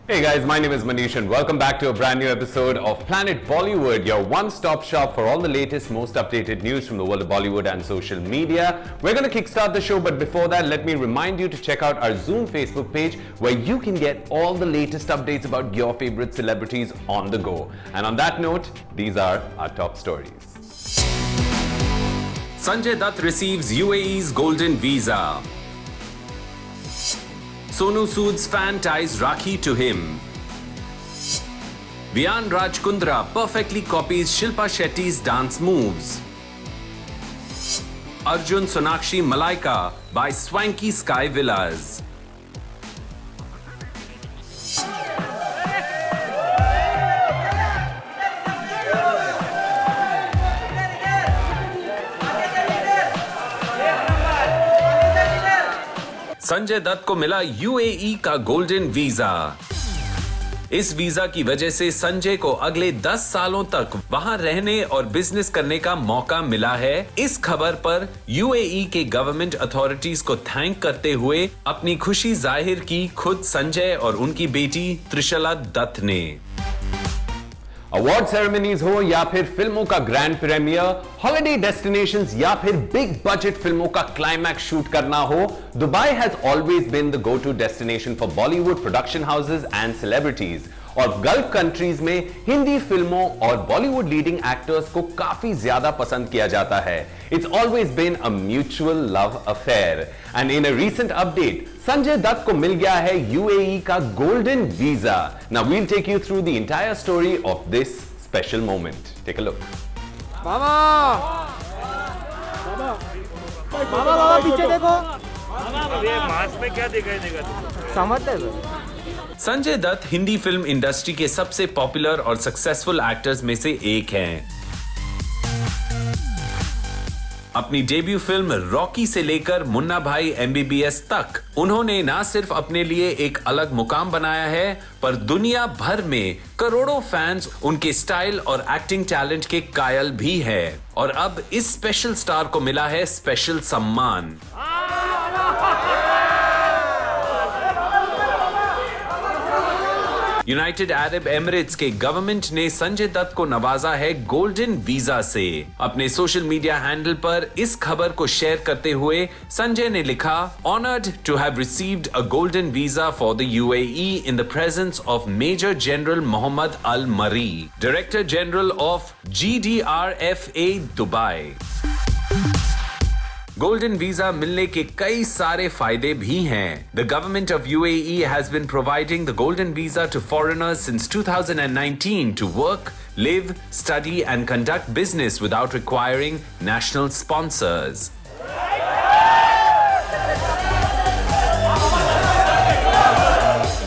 Hey guys, my name is Manish and welcome back to a brand new episode of Planet Bollywood, your one-stop shop for all the latest, most updated news from the world of Bollywood and social media. We're going to kickstart the show, but before that, let me remind you to check out our Zoom Facebook page where you can get all the latest updates about your favorite celebrities on the go. And on that note, these are our top stories. Sanjay Dutt receives UAE's golden visa. Sonu Sood's fan ties Rakhi to him. Vian Rajkundra perfectly copies Shilpa Shetty's dance moves. Arjun Sonakshi Malaika by Swanky Sky Villas. Sanjay Dutt को मिला UAE का golden visa. इस visa की वजह से संजय को अगले 10 सालों तक वहां रहने और बिजनेस करने का मौका मिला है। इस खबर पर यूएई के गवर्नमेंट अथॉरिटीज को थैंक करते हुए अपनी खुशी जाहिर की खुद संजय और उनकी बेटी त्रिशला दत्त ने। अवार्ड सेरेमनीज हो या फिर फिल्मों का ग्रैंड प्रीमियर, हॉलिडे डेस्टिनेशंस या फिर बिग बजट फिल्मों का क्लाइमैक्स शूट करना हो, Dubai has always been the go to destination for Bollywood production houses and celebrities. और गल्फ कंट्रीज में हिंदी फिल्मों और बॉलीवुड लीडिंग एक्टर्स को काफी ज्यादा पसंद किया जाता है। It's always been a mutual love affair and in a recent update Sanjay Dutt को मिल गया है यूएई का golden visa. Now we'll take you through the entire story of this special moment. Take a look. Baba Baba पीछे देखो। अरे मास्क में क्या दिखाई देगा? समझते हो? संजय दत्त हिंदी फिल्म इंडस्ट्री के सबसे पॉपुलर और सक्सेसफुल एक्टर्स में से एक हैं। अपनी डेब्यू फिल्म रॉकी से लेकर मुन्ना भाई एमबीबीएस तक उन्होंने न सिर्फ अपने लिए एक अलग मुकाम बनाया है, पर दुनिया भर में करोड़ों फैंस उनके स्टाइल और एक्टिंग टैलेंट के कायल भी है। और अब इस स्पेशल स्टार को मिला है स्पेशल सम्मान। यूनाइटेड अरब एमिरेट्स के गवर्नमेंट ने संजय दत्त को नवाजा है गोल्डन वीजा से। अपने सोशल मीडिया हैंडल पर इस खबर को शेयर करते हुए संजय ने लिखा, honoured to have received a golden visa for the UAE in the presence of major general Mohammed Al Mari, director general of GDRFA Dubai. Golden visa मिलने के कई सारे फायदे भी हैं। The government of UAE has been providing the golden visa to foreigners since 2019 to work, live, study and conduct business without requiring national sponsors.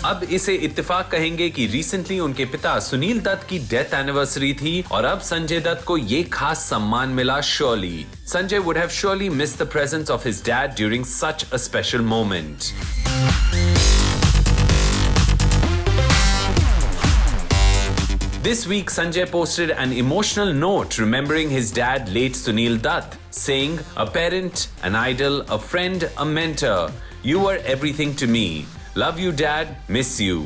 अब इसे इत्तेफाक कहेंगे कि रिसेंटली उनके पिता सुनील दत्त की डेथ एनिवर्सरी थी और अब संजय दत्त को ये खास सम्मान मिला। Surely Sanjay would have surely missed the presence of his dad during such a special moment. This week, Sanjay posted an emotional note remembering his dad, late Sunil Dutt, saying, "A parent, an idol, a friend, a mentor. You were everything to me. Love you, Dad. Miss you."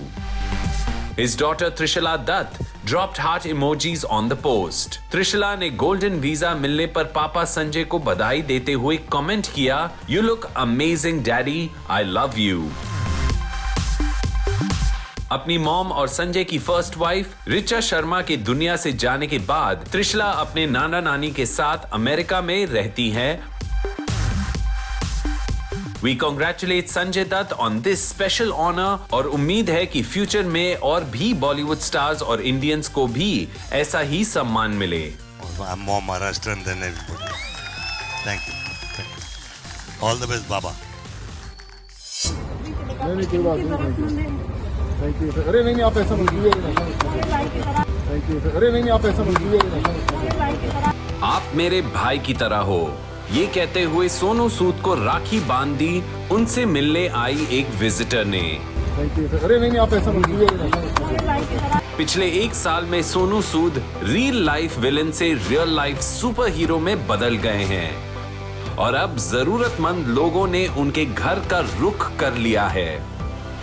His daughter Trishala Dutt dropped heart emojis on the post. Trishala ने golden visa मिलने पर पापा संजय को बधाई देते हुए comment किया, "You look amazing, Daddy. I love you." अपनी मॉम और संजय की फर्स्ट वाइफ रिचा शर्मा के दुनिया से जाने के बाद त्रिशला अपने नाना नानी के साथ अमेरिका में रहती हैं। We congratulate Sanjay Dutt on this special honor और उम्मीद है कि फ्यूचर में और भी बॉलीवुड स्टार्स और इंडियंस को भी ऐसा ही सम्मान मिले। I'm more Maharashtrian than everybody. Thank you. All the best, Baba. Thank you sir. अरे नहीं आप ऐसा मत कीजिए। Thank you sir. अरे नहीं आप ऐसा मत कीजिए। आप मेरे भाई की तरह हो, ये कहते हुए सोनू सूद को राखी बांध दी उनसे मिलने आई एक विजिटर ने। Thank you sir. अरे नहीं आप ऐसा मत कीजिए। पिछले एक साल में Sonu Sood real life villain से रियल लाइफ सुपर हीरो में बदल गए हैं और अब जरूरतमंद लोगों ने उनके घर का रुख कर लिया है।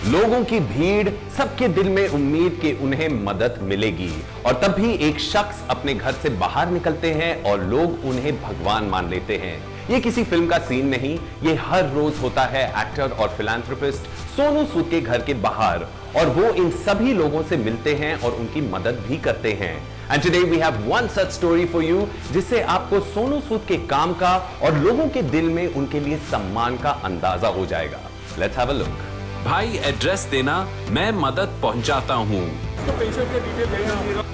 लोगों की भीड़, सबके दिल में उम्मीद कि उन्हें मदद मिलेगी और तब भी एक शख्स अपने घर से बाहर निकलते हैं और लोग उन्हें भगवान मान लेते हैं। ये किसी फिल्म का सीन नहीं, ये हर रोज होता है एक्टर और फिलैंथ्रोपिस्ट सोनू सूद के घर के बाहर और वो इन सभी लोगों से मिलते हैं और उनकी मदद भी करते हैं। And today we have one such story for you जिससे आपको सोनू सूद के काम का और लोगों के दिल में उनके लिए सम्मान का अंदाजा हो जाएगा। Let's have a look. भाई एड्रेस देना, मैं मदद पहुंचाता हूं,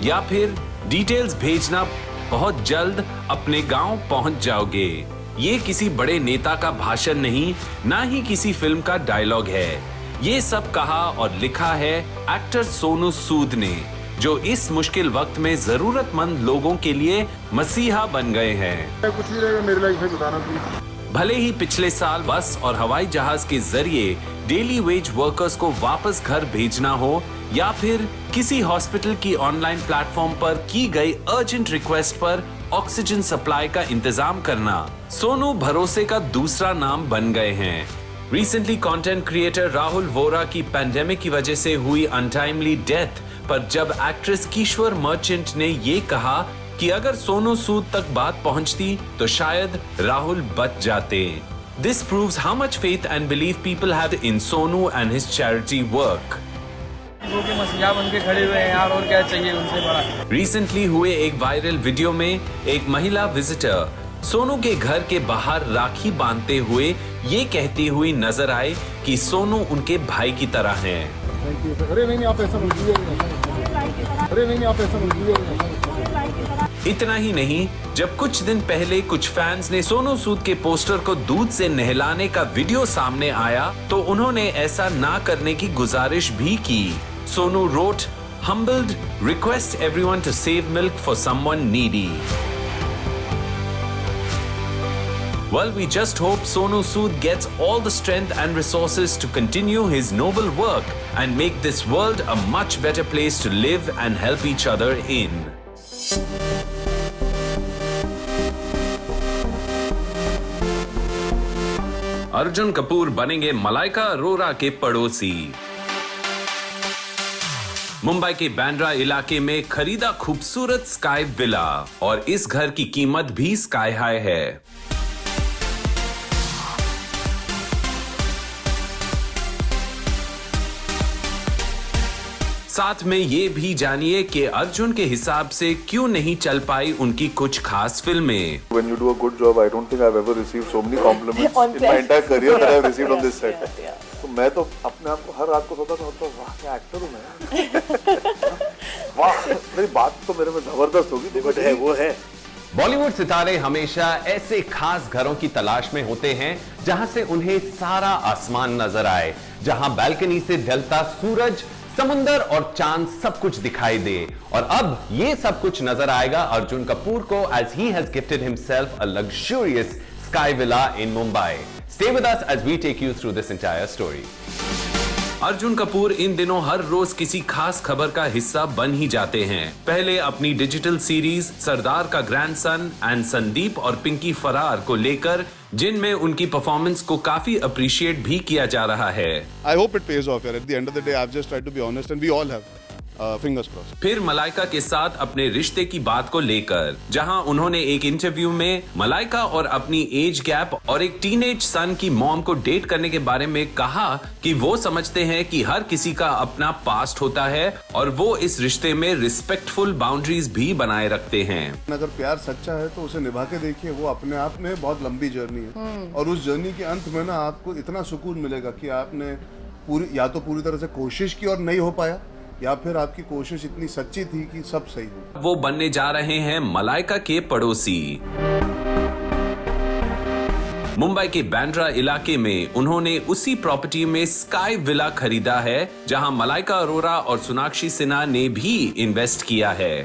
या फिर डिटेल्स भेजना, बहुत जल्द अपने गांव पहुंच जाओगे। ये किसी बड़े नेता का भाषण नहीं, ना ही किसी फिल्म का डायलॉग है। ये सब कहा और लिखा है एक्टर सोनू सूद ने, जो इस मुश्किल वक्त में जरूरतमंद लोगों के लिए मसीहा बन गए हैं। कुछ भी रहेगा मेरे लाइफ में बताना प्लीज। भले ही पिछले साल बस और हवाई जहाज के जरिए डेली वेज वर्कर्स को वापस घर भेजना हो या फिर किसी हॉस्पिटल की ऑनलाइन प्लेटफॉर्म पर की गई अर्जेंट रिक्वेस्ट पर ऑक्सीजन सप्लाई का इंतजाम करना, सोनू भरोसे का दूसरा नाम बन गए हैं। Recently content creator Rahul Vora की पैंडेमिक की वजह से हुई अनटाइमली डेथ पर जब एक्ट्रेस किशोर मर्चेंट ने ये कहा कि अगर सोनू सूद तक बात पहुंचती तो शायद राहुल बच जाते। This proves how much faith and belief people had in Sonu and his charity work. वो के मसीहा बन के खड़े हुए हैं यार, और क्या चाहिए उनसे बड़ा। रिसेंटली हुए एक वायरल वीडियो में एक महिला विजिटर सोनू के घर के बाहर राखी बांधते हुए ये कहती हुई नजर आए कि सोनू उनके भाई की तरह हैं। Thank you sir. अरे नहीं आप ऐसा मत कीजिए। अरे नहीं आप ऐसा मत कीजिए। इतना ही नहीं, जब कुछ दिन पहले कुछ फैंस ने सोनू सूद के पोस्टर को दूध से नहलाने का वीडियो सामने आया तो उन्होंने ऐसा ना करने की गुजारिश भी की। Sonu wrote, humbled, request everyone to save milk for someone needy. Well, we just hope Sonu Sood gets all the strength and resources to continue his noble work and make this world a much better place to live and help each other in. Arjun Kapoor बनेंगे मलाइका अरोरा के पड़ोसी। मुंबई के बांद्रा इलाके में खरीदा खूबसूरत sky villa और इस घर की कीमत भी स्काई हाई है। साथ में ये भी जानिए कि अर्जुन के हिसाब से क्यों नहीं चल पाई उनकी कुछ खास फिल्में। When you do a good job, I don't think I've ever received so many compliments in my entire career that I've received on this set. तो मैं तो अपने आप को हर रात को सोता था, वाह क्या एक्टर हूँ मैं, वाह मेरी बात तो मेरे में जबरदस्त होगी, बट है वो है। बॉलीवुड सितारे हमेशा ऐसे खास घरों की तलाश में होते हैं जहां से उन्हें सारा आसमान नजर आए, जहां बालकनी से ढलता सूरज, समुंदर और चांद सब कुछ दिखाई दे। और अब ये सब कुछ नजर आएगा अर्जुन कपूर को as he has gifted himself a luxurious sky villa in Mumbai. Stay with us as we take you through this entire story. Arjun Kapoor इन दिनों हर रोज किसी खास खबर का हिस्सा बन ही जाते हैं। पहले अपनी डिजिटल सीरीज सरदार का ग्रैंडसन एंड संदीप और पिंकी फरार को लेकर, जिनमें उनकी परफॉर्मेंस को काफी अप्रिशिएट भी किया जा रहा है। I hope it pays off. At the end of the day, I've just tried to be honest, and we all have. Fingers crossed. फिर मलाइका के साथ अपने रिश्ते की बात को लेकर, जहां उन्होंने एक इंटरव्यू में मलाइका और अपनी एज गैप और एक टीनेज सन की मॉम को डेट करने के बारे में कहा कि वो समझते हैं कि हर किसी का अपना पास्ट होता है और वो इस रिश्ते में रिस्पेक्टफुल बाउंड्रीज भी बनाए रखते हैं। अगर प्यार सच्चा है तो उसे निभा के देखिए, वो अपने आप में बहुत लंबी जर्नी है और उस जर्नी के अंत में ना आपको इतना सुकून मिलेगा कि आपने पूरी तरह से कोशिश की और नहीं हो पाया, या फिर आपकी कोशिश इतनी सच्ची थी कि सब सही हो। वो बनने जा रहे हैं मलाइका के पड़ोसी। मुंबई के बांद्रा इलाके में उन्होंने उसी प्रॉपर्टी में स्काई विला खरीदा है जहां मलाइका अरोरा और सोनाक्षी सिन्हा ने भी इन्वेस्ट किया है।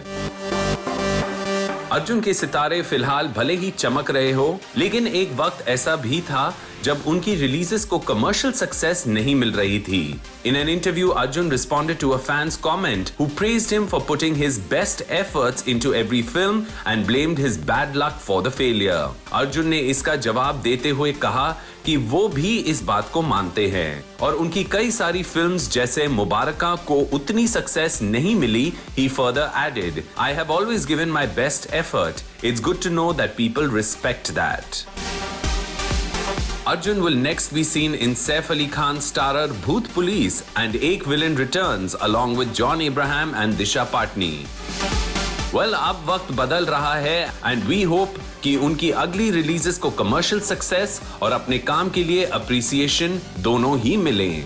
अर्जुन के सितारे फिलहाल भले ही चमक रहे हो, लेकिन एक वक्त ऐसा भी था जब उनकी रिलीजेस को कमर्शियल सक्सेस नहीं मिल रही थी। In an interview, Arjun responded to a fan's comment who praised him for putting his best efforts into every film and blamed his bad luck for the failure. Arjun ने इसका जवाब देते हुए कहा कि वो भी इस बात को मानते हैं और उनकी कई सारी फिल्म्स जैसे मुबारका को उतनी सक्सेस नहीं मिली। He further added, I have always given my best effort. It's good to know that people respect that. Arjun will next be seen in Saif Ali Khan's starrer Bhoot Police and Ek Villain Returns along with John Abraham and Disha Patni. Well, अब वक्त बदल रहा है and we hope कि उनकी अगली releases को commercial success और अपने काम के लिए अप्रिसिएशन दोनों ही मिलें।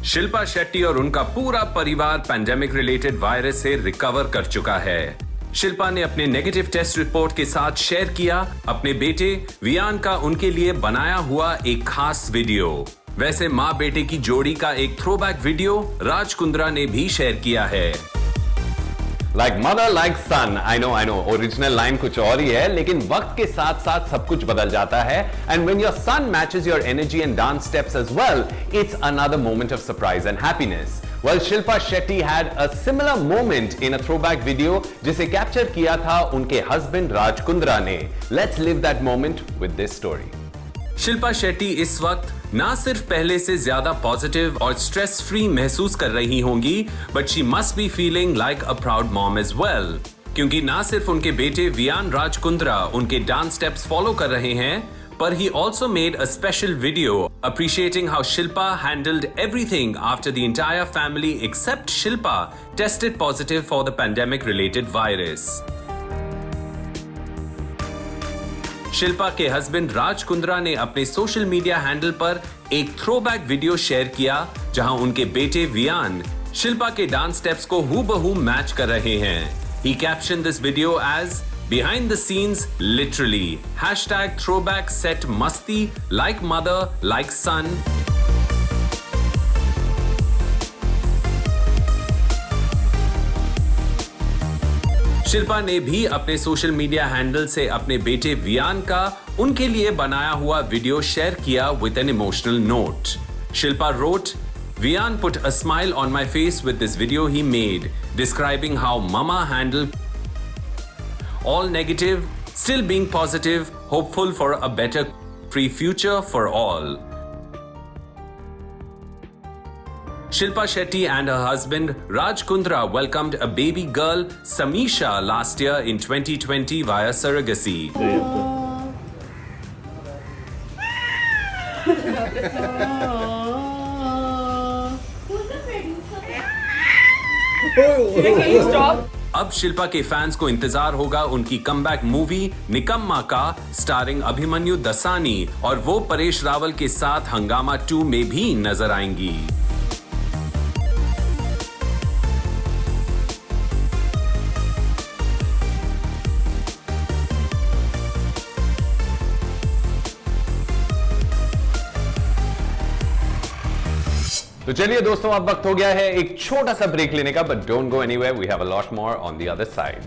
शिल्पा शेट्टी और उनका पूरा परिवार पैंडेमिक रिलेटेड वायरस से रिकवर कर चुका है। शिल्पा ने अपने नेगेटिव टेस्ट रिपोर्ट के साथ शेयर किया अपने बेटे वियान का उनके लिए बनाया हुआ एक खास वीडियो। वैसे माँ बेटे की जोड़ी का एक थ्रोबैक वीडियो राज कुंद्रा ने भी शेयर किया है। Like mother, like son. I know. Original line कुछ और ही है, लेकिन वक्त के साथ साथ सब कुछ बदल जाता है. And when your son matches your energy and dance steps as well, it's another moment of surprise and happiness. Well, Shilpa Shetty had a similar moment in a throwback video, जिसे कैप्चर किया था उनके husband Raj Kundra ने. Let's live that moment with this story. Shilpa Shetty इस वक्त ना सिर्फ पहले से ज्यादा पॉजिटिव और स्ट्रेस फ्री महसूस कर रही होंगी, but she must be feeling like a proud mom as well, क्योंकि ना सिर्फ उनके बेटे वियान राज कुंद्रा उनके डांस स्टेप्स फॉलो कर रहे हैं, पर he also made a special video appreciating how Shilpa handled everything after the entire family except Shilpa tested positive for the pandemic related virus. Shilpa के हस्बैंड राज कुंद्रा ने अपने सोशल मीडिया हैंडल पर एक throwback video share किया, जहां उनके बेटे वियान शिल्पा के डांस स्टेप्स को हूबहू मैच कर रहे हैं। He captioned this video as behind the scenes literally #throwback set masti like mother like son. Shilpa ने भी अपने सोशल मीडिया हैंडल से अपने बेटे वियान का उनके लिए बनाया हुआ वीडियो शेयर किया with an emotional note. Shilpa wrote, Viyan put a smile on my face with this video he made, describing how mama handled all negative, still being positive, hopeful for a better free future for all. Shilpa Shetty and her husband Raj Kundra welcomed a baby girl Samisha last year in 2020 via surrogacy. अब शिल्पा के fans को इंतजार होगा उनकी comeback movie निकम्मा का, starring Abhimanyu Dassani, और वो परेश रावल के साथ हंगामा 2 में भी नजर आएंगी। तो चलिए दोस्तों, अब वक्त हो गया है एक छोटा सा ब्रेक लेने का, but don't go anywhere, we have a lot more on the other side.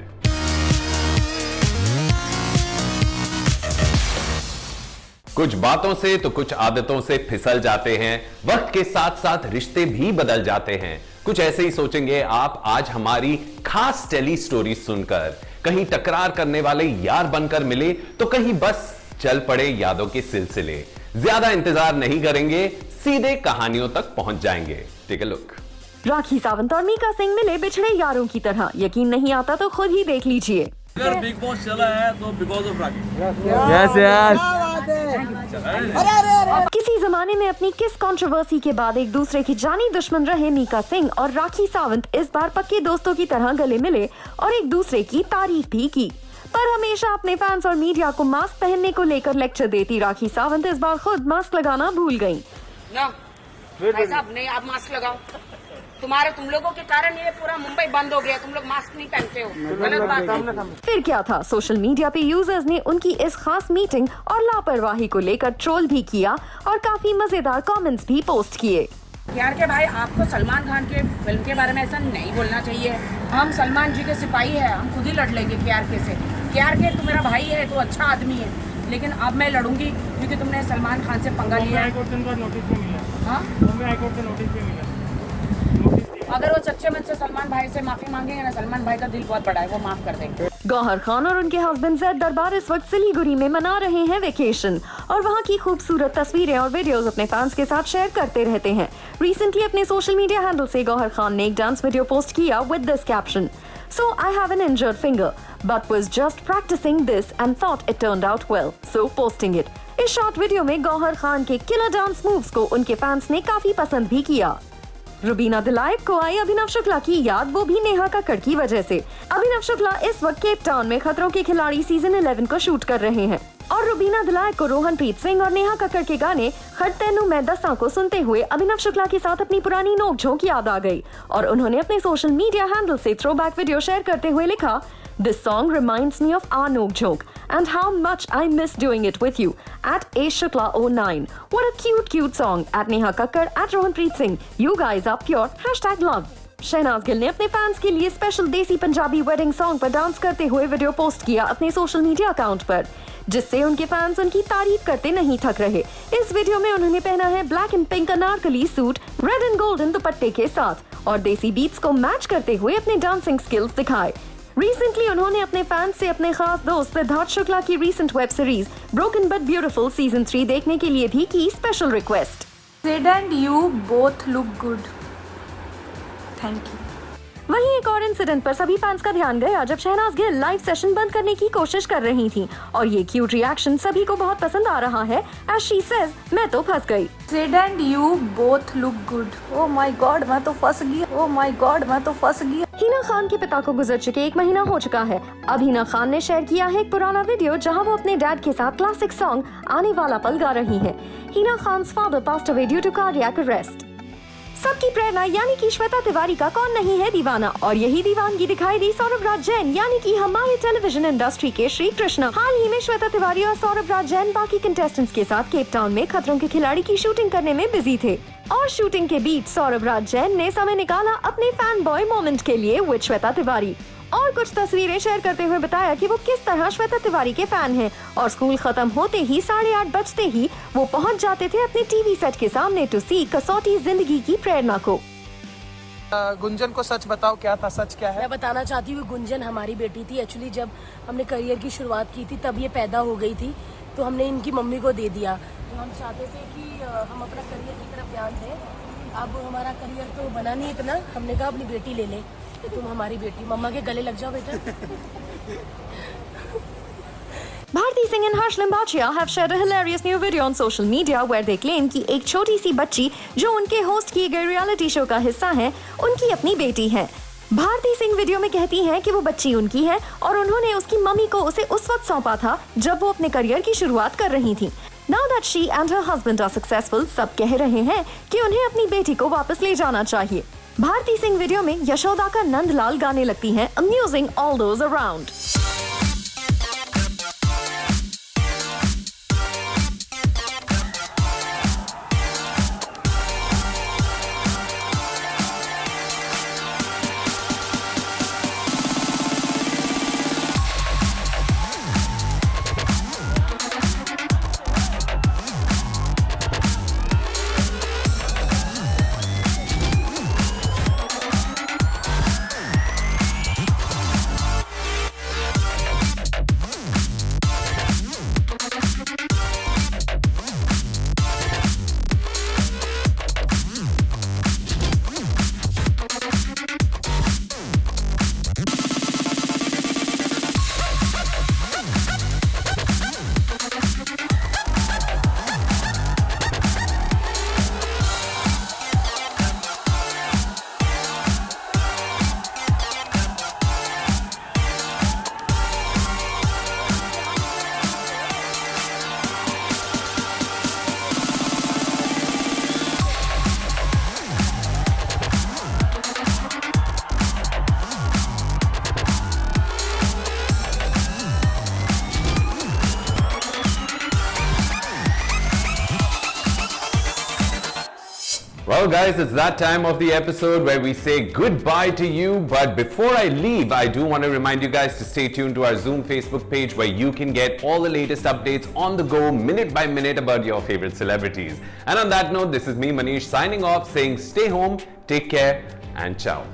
कुछ बातों से तो कुछ आदतों से फिसल जाते हैं, वक्त के साथ साथ रिश्ते भी बदल जाते हैं। कुछ ऐसे ही सोचेंगे आप आज हमारी खास टेली स्टोरी सुनकर। कहीं टकरार करने वाले यार बनकर मिले, तो कहीं बस चल पड़े यादों के सिलसिले। ज्यादा इंतजार नहीं करेंगे, सीधे कहानियों तक पहुंच जाएंगे। Take a look. Rakhi Sawant और मीका सिंह मिले बिछड़े यारों की तरह। यकीन नहीं आता तो खुद ही देख लीजिए। अगर बिग बॉस चला है तो बिकॉज ऑफ राखी। किसी जमाने में अपनी किस कंट्रोवर्सी के बाद एक दूसरे की जानी दुश्मन रहे मीका सिंह और राखी सावंत इस बार पक्के दोस्तों की तरह गले मिले और एक दूसरे की तारीफ भी की। पर हमेशा अपने फैंस और मीडिया को मास्क पहनने को लेकर लेक्चर देती राखी सावंत इस बार खुद मास्क लगाना भूल गयी। भाई साहब नहीं, आप मास्क लगाओ। तुम लोगों के कारण ये पूरा मुंबई बंद हो गया। तुम लोग मास्क नहीं पहनते हो, गलत बात है। फिर क्या था, सोशल मीडिया पे यूजर्स ने उनकी इस खास मीटिंग और लापरवाही को लेकर ट्रोल भी किया और काफी मजेदार कमेंट्स भी पोस्ट किए। यार के भाई, आपको सलमान खान के फिल्म के बारे में ऐसा नहीं बोलना चाहिए। हम सलमान जी के सिपाही है, हम खुद ही लड़ लेंगे KRK से। KRK तो मेरा भाई है, तो अच्छा आदमी है, लेकिन अब मैं लड़ूंगी क्योंकि तुमने सलमान खान से पंगा लिया है। हाँ, अगर वो सच्चे मन से सलमान भाई से माफी मांगेंगे ना, सलमान भाई का दिल बहुत बड़ा है, वो माफ कर देंगे। गौहर खान और उनके हस्बैंड ज़ैद दरबार इस वक्त सिलीगुड़ी में मना रहे हैं वेकेशन और वहां की खूबसूरत तस्वीरें और वीडियोस अपने फैंस के साथ शेयर करते रहते हैं। रिसेंटली अपने सोशल मीडिया हैंडल से गौहर खान ने एक डांस वीडियो पोस्ट किया with this caption, "So I have an injured finger, but was just practicing this and thought it turned out well, so posting it." इस short video में गौहर खान के killer dance moves को उनके fans ने काफी पसंद भी किया। रुबीना दिलाइक को आई अभिनव शुक्ला की याद, वो भी नेहा कक्कड़ की वजह से। अभिनव शुक्ला इस वक्त केप टाउन में खतरों के खिलाड़ी सीजन 11 को शूट कर रहे हैं और रुबीना दिलाइक को रोहनप्रीत सिंह और नेहा कक्कड़ के गाने खड़ तैनू मैं दस्सां को सुनते हुए अभिनव शुक्ला के साथ अपनी पुरानी नोकझोंक याद आ गई और उन्होंने अपने सोशल मीडिया हैंडल से थ्रोबैक वीडियो शेयर करते हुए लिखा, "This song reminds me of our nokjok and how much I miss doing it with you at ashukla09. What a cute song at Neha Kakkar at Rohanpreet Singh. You guys are pure #love." Shehnaaz Gill ने अपने fans के लिए special देसी Punjabi wedding song पर dance करते हुए video post किया अपने सोशल मीडिया अकाउंट पर, जिससे उनके फैंस उनकी तारीफ करते नहीं थक रहे। इस वीडियो में उन्होंने पहना है black and pink Anarkali suit red and golden दुपट्टे के साथ और देसी बीट्स को मैच करते हुए अपने डांसिंग स्किल्स दिखाए। रिसेंटली उन्होंने अपने फैंस से अपने खास दोस्त सिद्धार्थ शुक्ला की recent web series broken but beautiful season 3 देखने के लिए भी की special request. Sid and you both look good. Thank you. वहीं एक और इंसिडेंट पर सभी फैंस का ध्यान गया जब शहनाज गिल लाइव सेशन बंद करने की कोशिश कर रही थी और ये क्यूट रिएक्शन सभी को बहुत पसंद आ रहा है। As she says, मैं तो फंस गई। Sid and you both look good. Oh my God, मैं तो फंस गई। Oh my God, मैं तो फंस गई। हिना खान के पिता को गुजर चुके 1 महीना हो चुका है। अब हिना खान ने शेयर किया है एक पुराना वीडियो जहां वो अपने डैड के साथ क्लासिक सॉन्ग आने वाला पल गा रही हैं। Hina Khan's father passed away due to cardiac arrest। सबकी प्रेरणा यानी कि श्वेता तिवारी का कौन नहीं है दीवाना, और यही दीवानगी दिखाई दी सौरभ राज जैन यानी कि हमारे टेलीविजन इंडस्ट्री के श्री कृष्णा। हाल ही में श्वेता तिवारी और सौरभ राज जैन बाकी कंटेस्टेंट्स के साथ केप टाउन में खतरों के खिलाड़ी की शूटिंग करने में बिजी थे और शूटिंग के बीच सौरभ राज जैन ने समय निकाला अपने फैन बॉय मोमेंट के लिए विद श्वेता तिवारी और कुछ तस्वीरें शेयर करते हुए बताया कि वो किस तरह श्वेता तिवारी के फैन हैं और स्कूल खत्म होते ही 8:30 बजते ही वो पहुंच जाते थे अपने टीवी सेट के सामने टू सी कसौटी जिंदगी की प्रेरणा को। गुंजन को सच बताओ, क्या था, सच क्या है? मैं बताना चाहती हूँ गुंजन हमारी बेटी थी। एक्चुअली जब हमने करियर की शुरुआत की थी तब ये पैदा हो गई थी, तो हमने इनकी मम्मी को दे दिया। तो हम चाहते थे कि हम अपना करियर की तरफ ध्यान दें। अब हमारा करियर तो बना नहीं इतना, हमने कहा अपनी बेटी ले ले, तो तुम हमारी बेटी, मम्मा के गले लग जाओ बेटा। Bharti Singh and Harsh Limbachiya have shared a hilarious new video on social media where they claim कि एक छोटी सी बच्ची जो उनके होस्ट किए गए रियलिटी शो का हिस्सा है उनकी अपनी बेटी है। भारती सिंह वीडियो में कहती हैं कि वो बच्ची उनकी है और उन्होंने उसकी मम्मी को उसे उस वक्त सौंपा था जब वो अपने करियर की शुरुआत कर रही थी। Now that she and her husband are successful, सब कह रहे हैं कि उन्हें अपनी बेटी को वापस ले जाना चाहिए। भारती सिंह वीडियो में यशोदा का नंदलाल गाने लगती हैं, amusing all those around। Well, guys, it's that time of the episode where we say goodbye to you. But before I leave, I do want to remind you guys to stay tuned to our Zoom Facebook page where you can get all the latest updates on the go, minute by minute, about your favorite celebrities. And on that note, this is me, Manish, signing off, saying stay home, take care, and ciao.